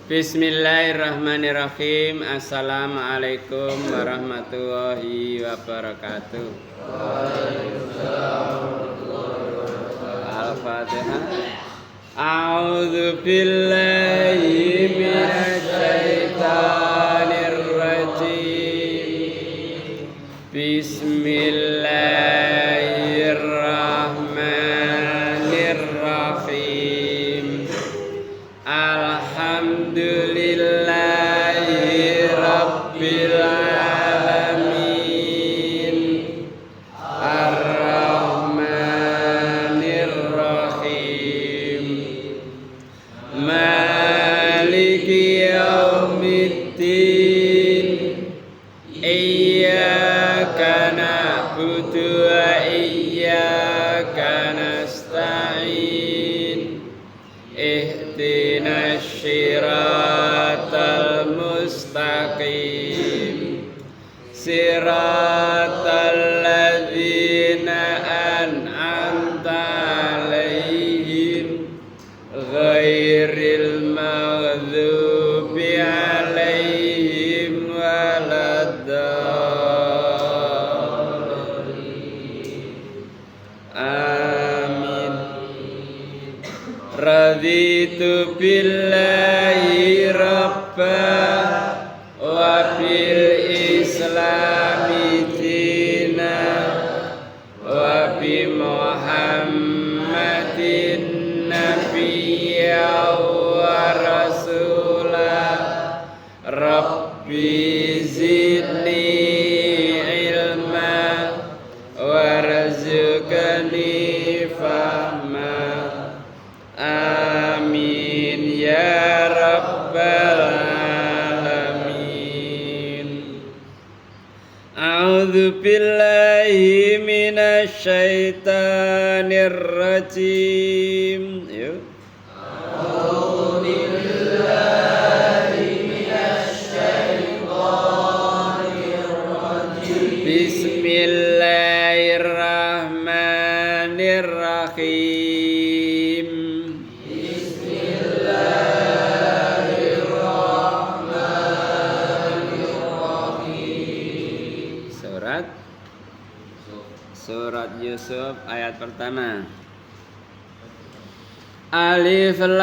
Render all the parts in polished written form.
Bismillahirrahmanirrahim. Assalamualaikum warahmatullahi wabarakatuh. Al-Fatihah. A'udzu billahi minasy syaithanir rajim. Bismillahirrahmanirrahim. Alhamdulillahi rabbil alamin. Ar-Rahmanir Rahim. Maliki yaumiddin. Iyyaka na'budu wa iyyaka nasta'in. Ihdinas siratal mustaqim. Siratal ladzina an'amta 'alaihim ghairil maghdubi 'alaihim waladdallin. Amin. Raditu billahi rabba wa bil islami dina wa bi muhammadin nabiyya wa rasula. Rabbi zidni ilma warzuqni fahma. Amin ya rabbal alamin. A'udzu billahi minasy syaithanir rajim. Yuk. Bismillahirrahmanirrahim. Surat Yusuf ayat pertama. Alif Lam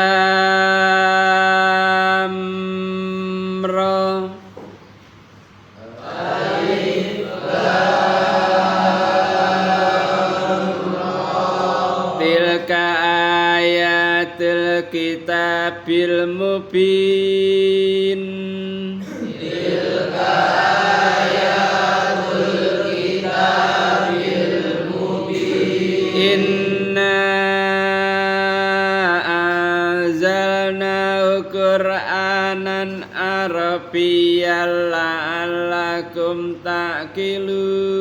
Ra. Alif Lam Ra. Tilka ayatul kitabil mubin. Tilka ayatul kitabil mubin. Inna anzalnahu Qur'anan Arabiyyan la'allakum ta'qilun.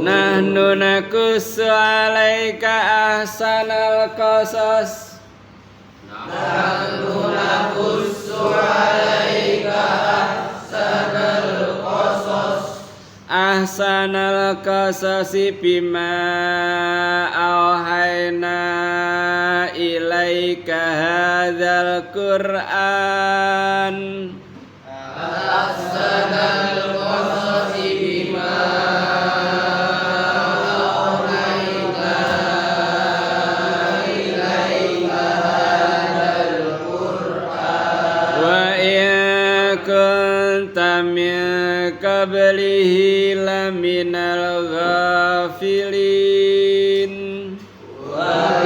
Nahnu nakussu 'alaika ahsanal qasas. Nahnu nakussu 'alaika ahsanal qasas. Ahsanal qasasi bima auhayna ilaika hadzal Qur'an. Ahsanal qasasi bima min qablihi laminal ghafilin. Wa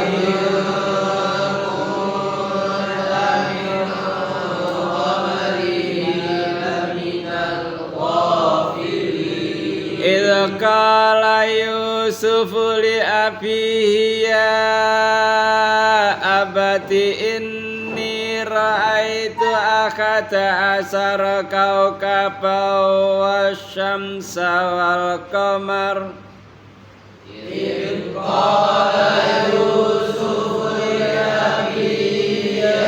idza qala Yusuf li abihi ya abati inni ra'aitu akhata asara kawkaban wasyamsa wal qamar. Idza qala Yusuf li abihi ya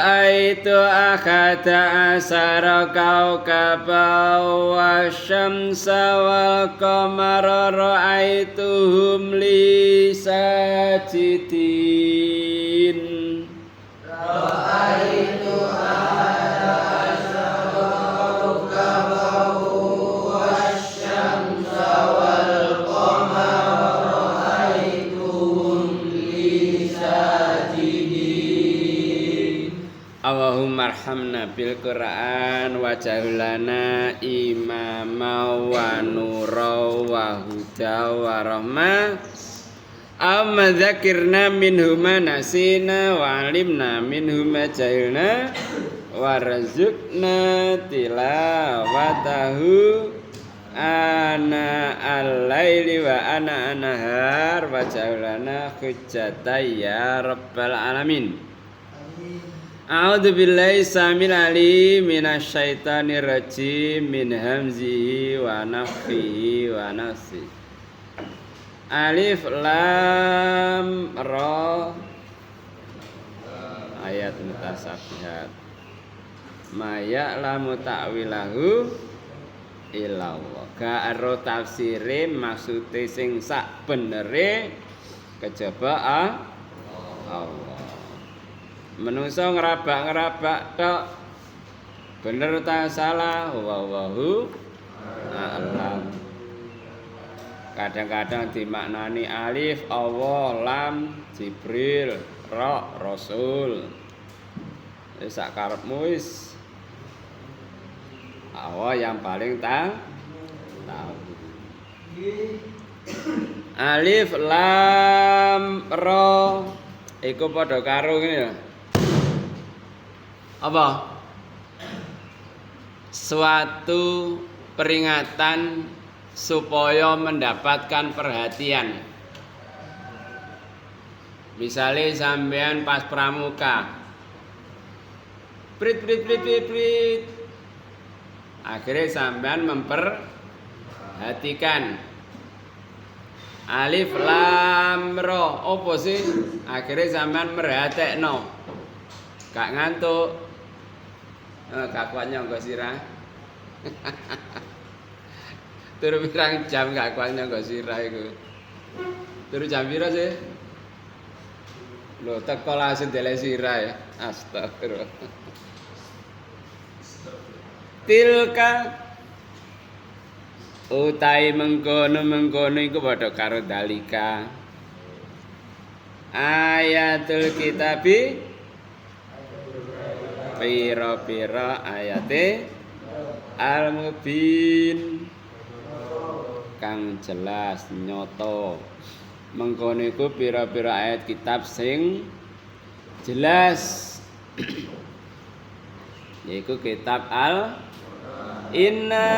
ra'aitu akhata asara kaukaba wasyamsa wal qamara ra'aituhum li sajidin. Ra'aitu akhata asara kaukaba wasyamsa wal qamara ra'aituhum li sajidin. Allahumma arhamna bil Qur'an waj'al lana imama wa nura wa huda wa rahmah. Amma dzakirna minhuma nasina wa alimna minhuma jahilna wa razukna tilawatahu ana al-laili wa ana an-nahar waj'al lana hujjatan ya rabbal alamin. A'udzu billahi samil alim minasy syaithanir rajim min hamzihi wa nafthihi wa nafsihi. Alif lam ra ayat mutasabihat. Ma ya'lamu ta'wilahu illallah. Ga ero tafsire maksude sing sak benere kejaba Allah. Menungso ngerabak-ngerabak tok bener ta salah wallahu a'lam. Kadang-kadang dimaknani alif Allah, lam Jibril, ra Rasul. Wis sak karepmu wis. Allah yang paling tahu. Alif lam ra iku padha karo ngene ya. Apa? Suatu peringatan supaya mendapatkan perhatian. Misalnya sampean pas pramuka, prit. Akhirnya sampean memperhatikan. Alif lam ra, opo sih? Akhirnya sampean merhatekno. Gak ngantuk. Gak kuat nyangga sirah. Turu pirang jam gak kuat nyangga sirah iku. Turu jam pira sih? Lho teko langsung delek sirah ya. Astagfirullah. Tilka utai mengkono iku padha karo dalika. Ayatul kitabi pira-pira ayate al-mubin kang jelas nyoto. Mengkono iku pira-pira ayat kitab sing jelas. Yaiku kitab Inna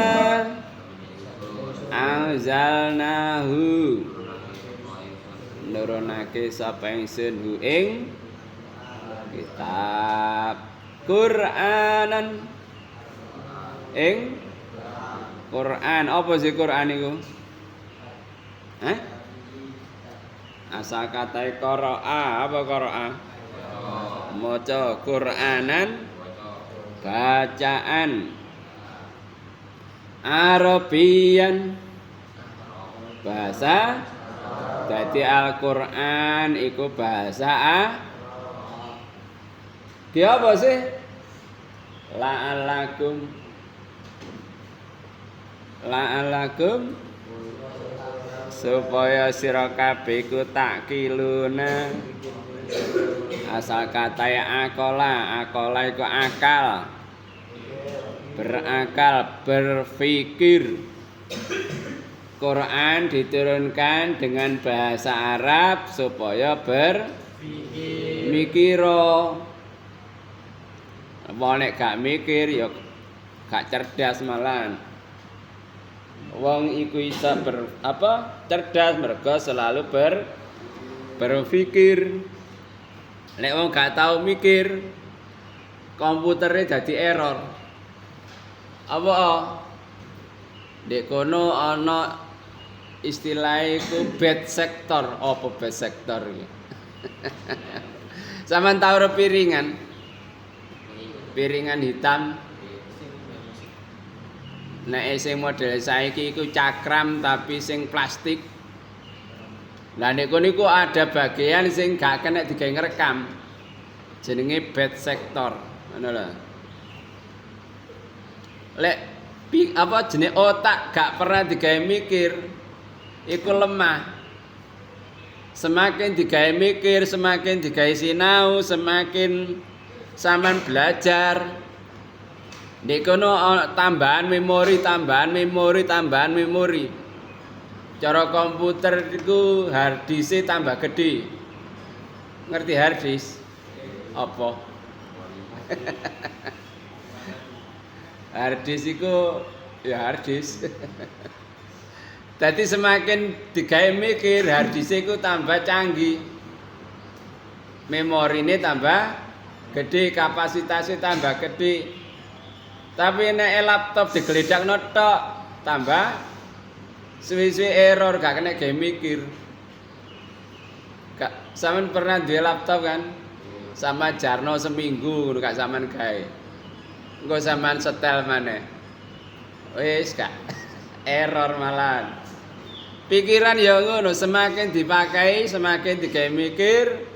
anzalnahu nurunake sapa ingsun hu ing kitab Qur'anan ing Qur'an. Apa sih Qur'an iku? Asal kata qara'a, apa qara'a? Maca Qur'anan bacaan Arabian bahasa. Dadi Al-Qur'an iku bahasa Ki apa sih? La'alakum supaya sira kabeh iku takiluna. Asal kata akola iku akal. Berakal, berpikir. Quran diturunkan dengan bahasa Arab supaya berpikir. Wong nek gak mikir ya gak cerdas malahan. Wong iku iso cerdas mergo selalu berpikir. Nek wong gak tau mikir, komputernya jadi error. Apa? Dek kono ana istilah iku bad sector. Apa bad sector iki? Sampeyan tau piringan? piringan hitam. Nek sing model saiki iku cakram tapi sing plastik. Lah niku niku ada bagian sing gak kena digawe ngrekam. Jenenge bed sektor, ngono lho. Lek apa jenenge otak gak pernah digawe mikir, iku lemah. Semakin digawe mikir, semakin digawe sinau, semakin sampean belajar. Nek kono tambahan memori, tambahan memori, tambahan memori. Cara komputer iku hard disk tambah gede. Ngerti hard disk? Apa? Hard disk iku ya hard disk. Dadi semakin digawe mikir, hard disk iku tambah canggih. Memorine tambah gede, kapasitasnya tambah gede. Tapi nek laptop digledakno tok tambah suwi-suwi error gak kena gawe mikir. Gak sampean pernah duwe laptop kan? Sama jarno seminggu ngono gak sampean gawe. Engko sampean setel maneh. Wis gak error malah. Pikiran ya ngono, semakin dipakai, semakin digawe mikir,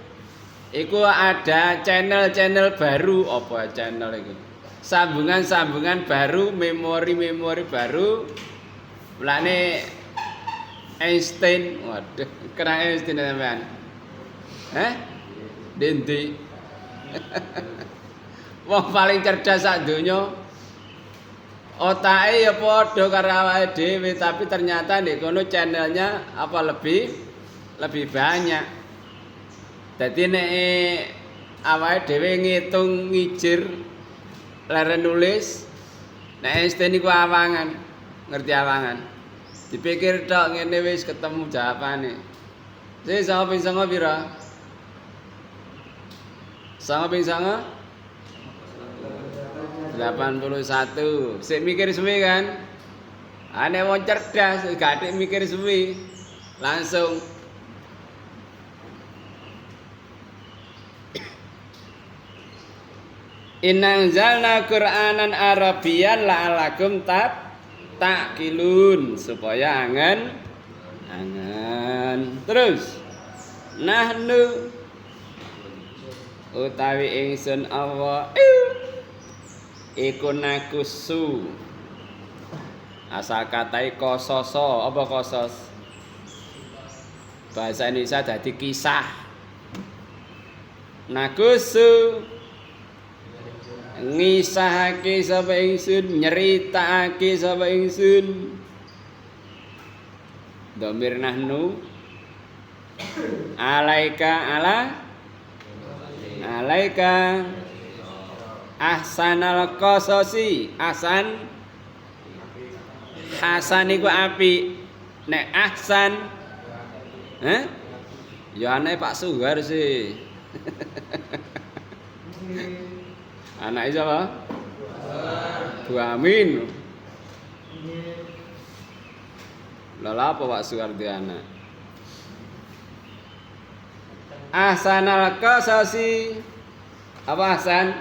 iku ada channel-channel baru. Apa channel iku? Sambungan-sambungan baru, memori-memori baru. Mulane Einstein, waduh, kena Einstein sampean. Dendi. Wong paling cerdas sak donya. Otake ya padha karo awake dhewe, tapi ternyata nek kono channelnya apa lebih banyak. Dadi nek awake dhewe ngitung ngijir leren nulis, nek Einstein iku awangan, ngerti awangan. Dipikir tok ngene wis ketemu jawabane. Sing sanga ping sanga pira? Sanga ping sanga? 81. Sik mikir suwi kan? Ane wong cerdas, gak atik mikir suwi. Langsung Inna anzalna Qur'anan Arabiyyan la'alakum ta'qilun, supaya angen. Terus nahnu utawi ingsun Allah iku nakusu. Asal katai kososo, apa kosos? Bahasa Indonesia dadi kisah. Nakusu ngisahake sapa ingsun, nyeritakake sapa ingsun. Dhamir nahnu alaika ahsanal qasasi. Hasan iku apik. Nek ahsan ya anake Pak Suhar sih. Anak siapa? Bu Amin. Lha apa Pak Suwardi anak? Ahsanal qasasi. Apa ahsan?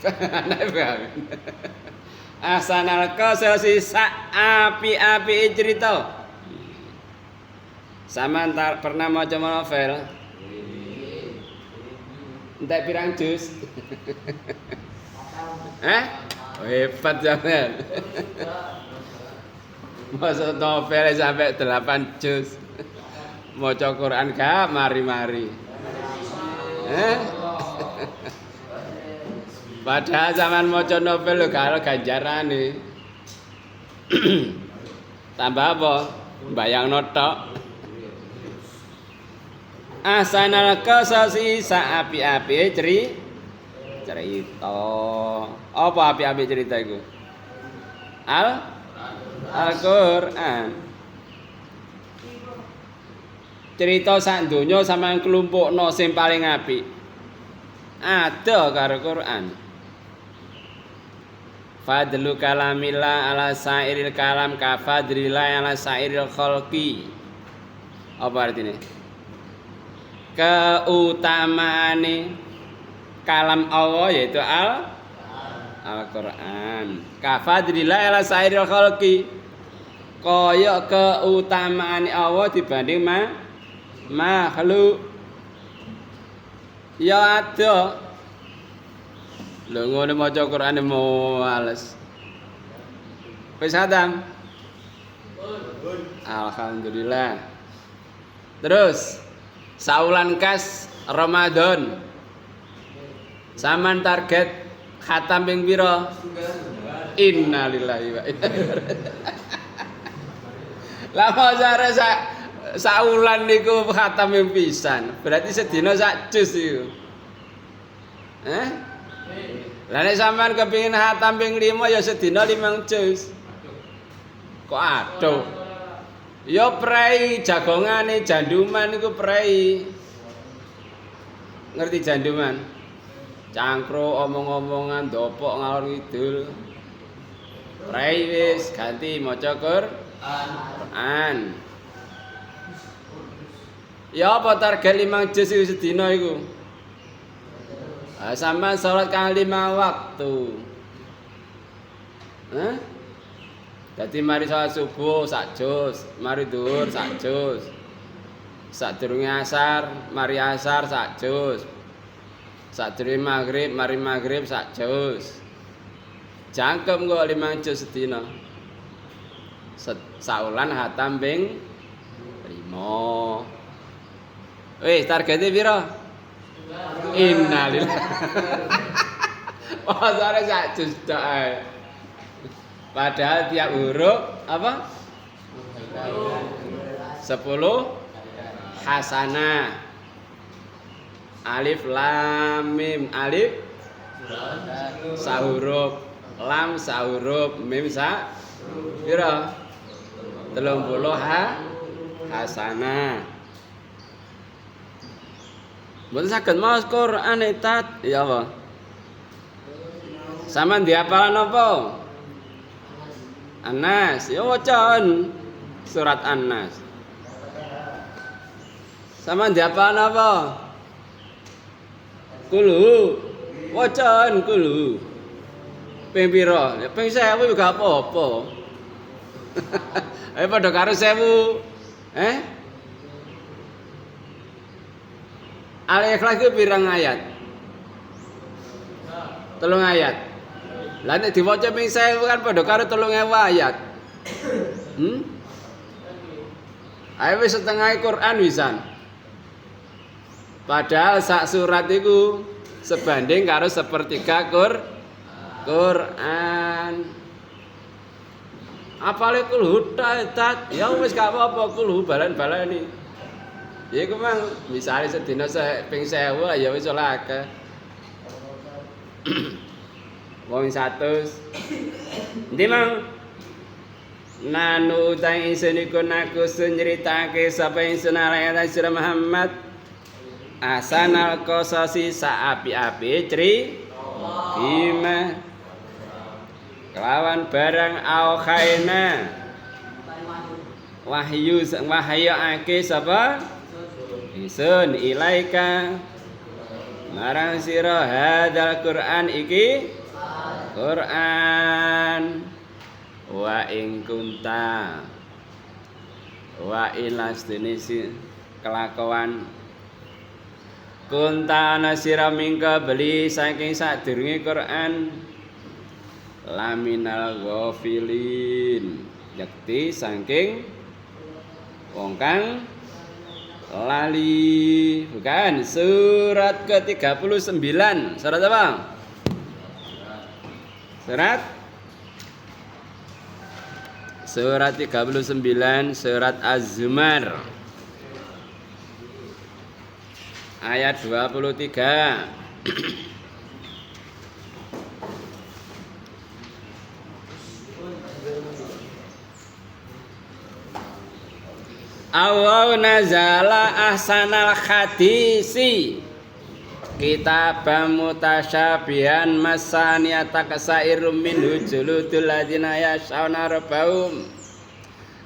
Anak Bu Amin. Ahsanal qasasi sak api-api cerita. Sama pernah maca novel? Entek pirang jus? Hebat jangan. Maksud novel sampai 8 juz. Maca Quran gak mari-mari. Padahal zaman maca novel lho karo ganjarane. Tambah apa? Bayangno tok. Ahsanal qasasi sa api-api cerita. Apa api-api cerita iku? Al-Qur'an. Cerita sak donya sampeyan klumpukno sing paling apik. Ada karo Quran. Fadlu kalamillah ala sairil kalam ka fadlillah ala sairil khalqi. Apa artinya? Keutamaane kalam Allah yaitu Al-Qur'an. Kafadrillah ala sairil khalqi. Kaya keutamaan Allah dibanding makhluk. Ya ada. Lho ngono maca Qur'ane males. Wis hatam. Alhamdulillah. Terus saulan kas Ramadan. Saman target khatam ping pira? Innalillahi wa inna ilaihi. Lah mosare saulan niku khatam ping pisan. Berarti sedina sak juz iku. Lah nek sampean kepengin khatam ping 5 ya sedina 5 juz. Kok aduh. Ya prei jagongane janduman iku prei. Ngerti janduman? Cangkro omong-omongan dopok ngalor ngidul. Prei wis ganti maca Quran. Ya apa target 5 juz iku sedina iku? Sampeyan salat kang 5 waktu. Dadi mari salat subuh sak juz, mari zuhur sak juz. Sadurunge asar, mari asar sak juz. Sadurunge maghrib, mari maghrib sak juz. Jangkem kok 5 juz sedina. Saulan hatam ping 5. Wis targete pira? Innalillahi. Pasare sak juz tok ae. Padahal tiap huruf apa? 10 hasanah. Alif lam mim. Alif sahuruf, lam sahuruf, mim sa pira? 30 hasanah. Mboten saged maos Quran etat ya apa? Sampeyan diapalan apa? An-Nas, ya wacaan surat An-Nas. Sama diapaan apa? Kulu, wacaan kulu. Ping pira? Ya ping 1000 gak apa-apa. Ayo padha karo 1000. Al-Ikhlas ku pirang ayat? 3 ayat. Lah nek diwaca ping 1000 kan padha karo 3000 ayat. Ayo wis setengah Quran wisan. Padahal sak surat iku sebanding karo sepertiga Quran. Apale kulhu tat ya wis gak apa-apa kulhu balan-balani. Ya iku mang misale sedina ping 1000 ya wis ora akeh. Wong 100. Endi mang nanu utang ingsun iku naku nyritake sapa ingsun ala sira Muhammad asanal qasasi saapi-api bima kelawan barang auhaina wahyu ake sapa ingsun ilaika marang sira hadzal Quran iki Quran wa ing kunta wa ilas dinisi kelakuan kunta ana sira mingka beli saking sadurunge Quran laminal ghafilin yakti saking wong kang lali. Bukan surat ke-39 surat apa? Surat 39 surat Az-Zumar ayat 23. Aw nazala ahsanal hadisi kitabam mutasyabihan masaniyata kasairum minhu juludul ladina yashauna rabbahum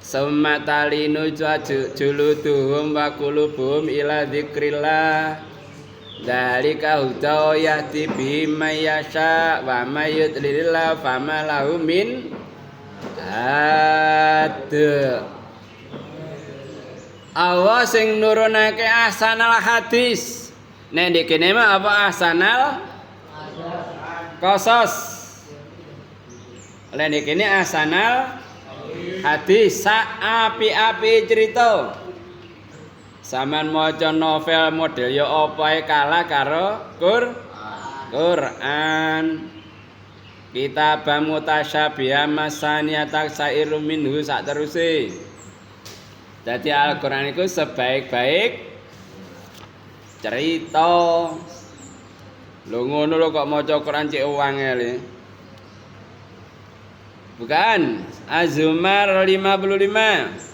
summa talinu juluduhum wa qulubuhum ila dzikrillah Dzalika huda yahdi bihi may yasha wa may yudlilillah fama lahu min had. Allah sing nurunake ahsanal hadis. Nek ndek kene mah apa ahsanal qasas. Lah ndek kene ahsanal hadis sak api-api cerita. Saman maca novel model ya apa kalah karo Quran. Kitabah mutasyabiha masaniyata sairu minhu sak teruse. Dadi Al-Qur'an iku sebaik-baik cerita. Lho ngono lho kok maca Quran cek wangel. Bukan, Az-Zumar 55.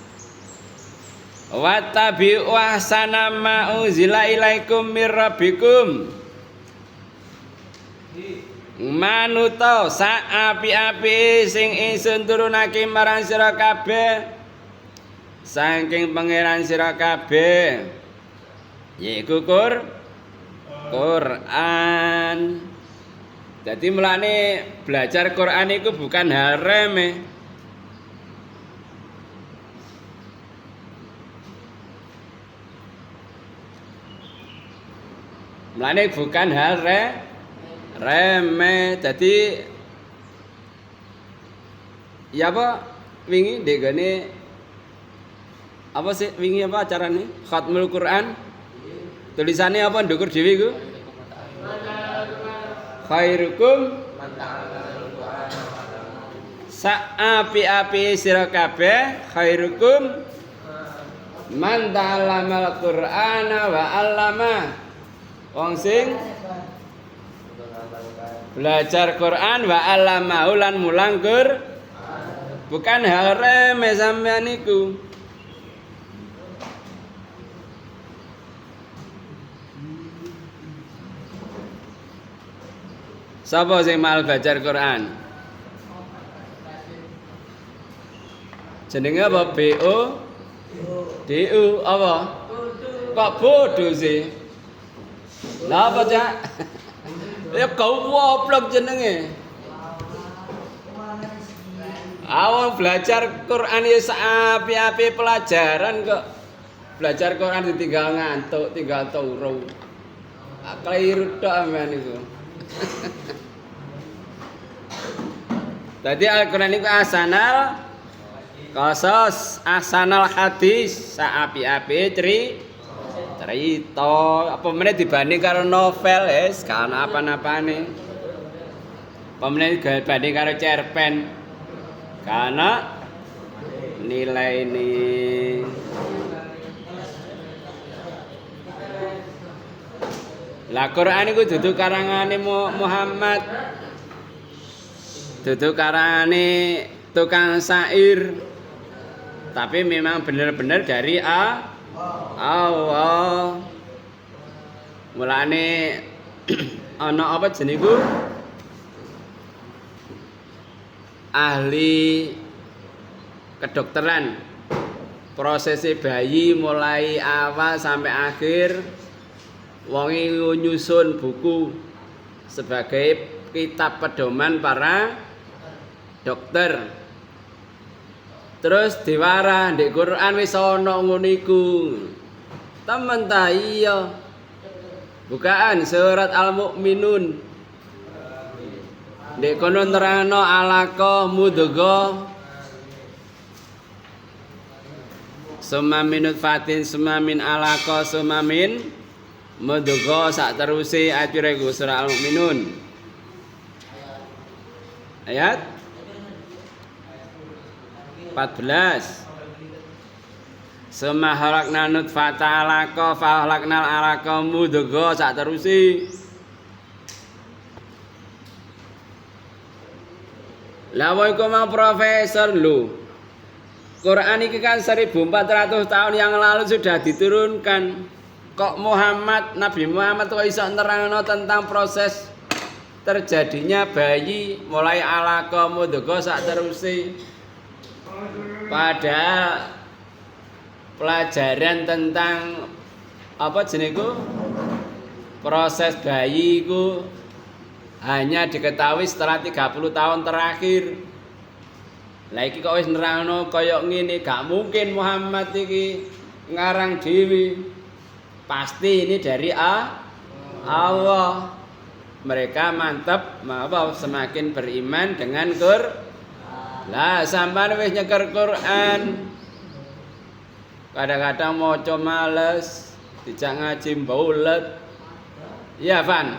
Wattabi'u ahsana ma unzila ilaikum mir rabbikum. Manuta sak api-api sing ingsun turunake marang sira kabeh saking pangeran sira kabeh yaiku Quran. Jadi mulane belajar Quran itu bukan hal remeh. Mulane bukan hal remeh. Jadi ya apa wingi ndek gone apa sih wingi apa acarane Khatmul Quran. Tulisannya apa ndukur dhewe iku? Khairukum sa'api-api sira kabeh khairukum man ta'allamal Qur'ana wa 'allama. Wong sing belajar Quran wa 'allamahu lan mulang Qur'an. Bukan hal remeh sampean niku. Sapa sing mal belajar Quran? Jenenge apa? DU apa? Kok bodoh sih? Lah apa cak? Ya kau woplok jenenge. Awang belajar Quran ya api-api pelajaran kok. Belajar Quran ditinggal ngantuk, tinggal turu. Keliru tok amen iku. Tadi Al-Quran itu ahsanal qasas, ahsanal hadis, saapi-api cerita. Apa meneh dibanding karo novel wis kan apa-apane. Apa meneh dibanding karo cerpen. Karena nilai ini lah Quran iku dudu karangane Muhammad. Dudu karangane tukang syair. Tapi memang benar-benar dari Allah. Mulane ana apa jenengku? Ahli kedokteran. Prosesi bayi mulai awal sampai akhir wonge nyusun buku sebagai kitab pedoman para dokter. Terus diwara ndek Quran wis ana ngono iku. Temen ta iya. Bukaan surat Al-Mu'minun. Ndek kono nerangno alaqa mudghah. Summa minut fatin summa min alaqa summa min mudghah sak teruse ature surah Al-Mu'minun. Ayat 14. Summa halakna nutfata alaqa fa halaknal alaqa mudghah sak teruse. Lah iku mang profesor lho. Quran ini kan 1400 tahun yang lalu sudah diturunkan. Kok Nabi Muhammad kok iso nerangno tentang proses terjadinya bayi mulai alaqa mudghah sak teruse. Padahal pelajaran tentang apa jenengku? proses bayi iku hanya diketahui setelah 30 tahun terakhir. Lah iki kok wis nerangno kaya ngene, gak mungkin Muhammad iki ngarang dhewe. Pasti ini dari Allah. Mereka mantap apa semakin beriman dengan Lah sampean wis nyeker Quran. Kadang-kadang maca males, dijak ngaji mbolet. Iya, Van.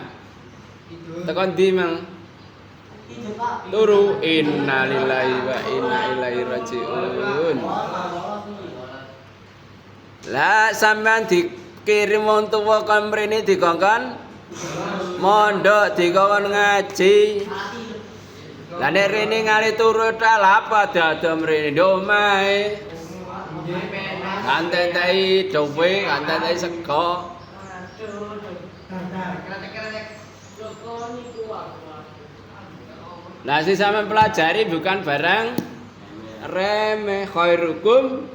Tekan ndi, Mang? Turu innalillahi wa inna ilaihi rajiun. Lah sampean dikirim wong tuwa kon mrene dikongkon mondok dikongkon ngaji. Lah nek rene ngali turu ta apa dada mrene ndok omahe. Kanten-tai dowe, kanten-tai sego. Nah, si sampean pelajari bukan barang remeh. Khairukum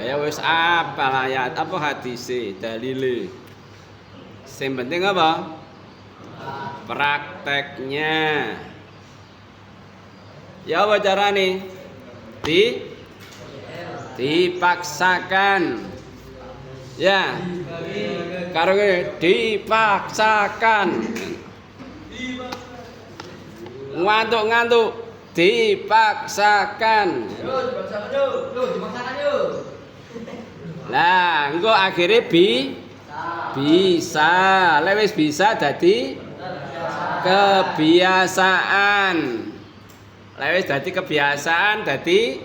ya wis apal ayat apa hadise, dalile. Sing penting apa? Prakteknya. Ya apa carane? Dipaksakan. Ya. Karo dipaksakan. Ngantuk-ngantuk dipaksakan. Lah, engko akhirnya bisa. Lek wis bisa dadi kebiasaan. Lek wis dadi kebiasaan dadi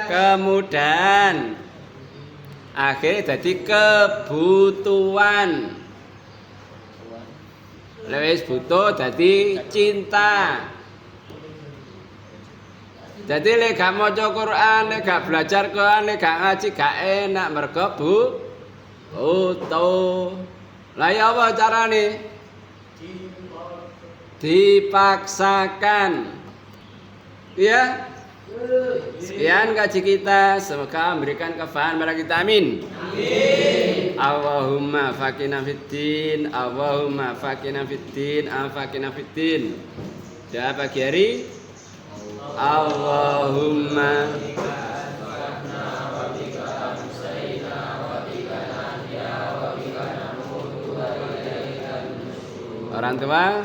kemudahan. Akhirnya dadi kebutuhan. Lek wis butuh dadi cinta. Jadi lek gak maca Quran, lek gak belajar Quran, lek gak ngaji gak enak mergo butuh. Lah ya apa carane? Dipaksakan. Ya. Sekian kaji kita, semoga memberikan kefahaman pada kita, amin. Amin. Allahumma faqina fiddin, Allahumma faqina fiddin, faqina fiddin. Doa pagi hari. Allahumma orang tua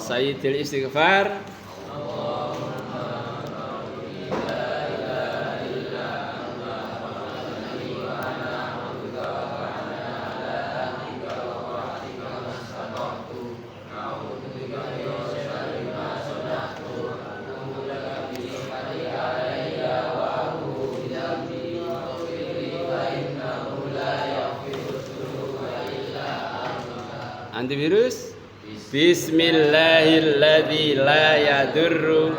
Sayyidil istighfar. Antivirus. Bismillahilladzi la yadurru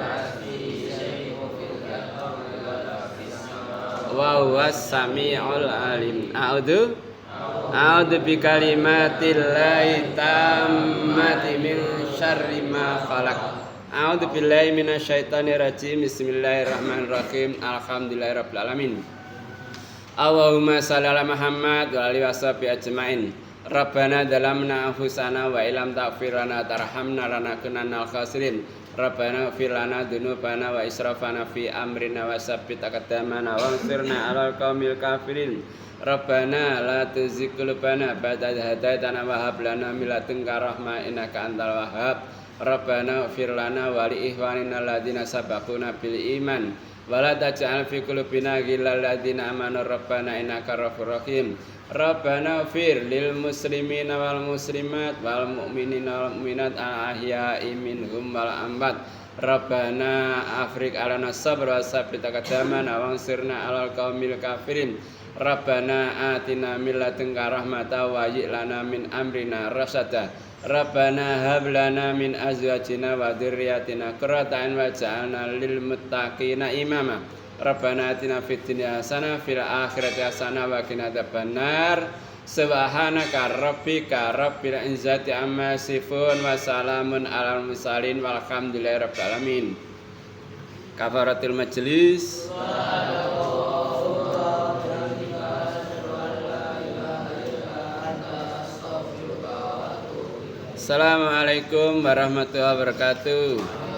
wa huwas samiul alim. A'udzu bikalimatillahi tammati min syarri ma khalaq. A'udzu billahi minasyaitonir rajim. Bismillahirrahmanirrahim. Alhamdulillahirabbil alamin. Allahumma shalli ala Muhammad wa alihi washabihi ajmain. Rabbana dalamna anfusana wa ilam taghfir lana tarhamna lanakunanna khasirin. Rabbana ighfir lana dzunubana wa israfana fi amrina wa tsabbit aqdamana wansirna 'alal qaumil kafirin. Rabbana la tuzigh qulubana ba'da idh hadaitana wa hab lana min ladunka rahmah innaka antal wahhab. Rabbana ighfir lana wa li ikhwanina alladziina sabaquna bil iman wa la taj'al fi qulubina ghillal ladzina amanu rabbana innaka ghafurur rahim. Rabbana ighfir lil muslimina wal muslimat wal mu'minina wal mu'minat al ahya'i minhum wal amwat. Rabbana afriq alana sabra wa tsabbit aqdamana wansirna 'alal qaumil kafirin. Rabbana atina min ladunka rahmatan wa hayyi' lana min amrina rasyada. Rabbana hab lana min azwajina wa dzurriyyatina qurrata a'yun waj'alna lil muttaqina imama. Rabbana atina fid dunya hasanah fil akhirati hasanah wa qina adzabannar. Subhanaka rabbika rabbil izzati amma yasifun wa salamun alal mursalin walhamdulillahi rabbil alamin. kafaratul majelis. Assalamualaikum warahmatullahi wabarakatuh.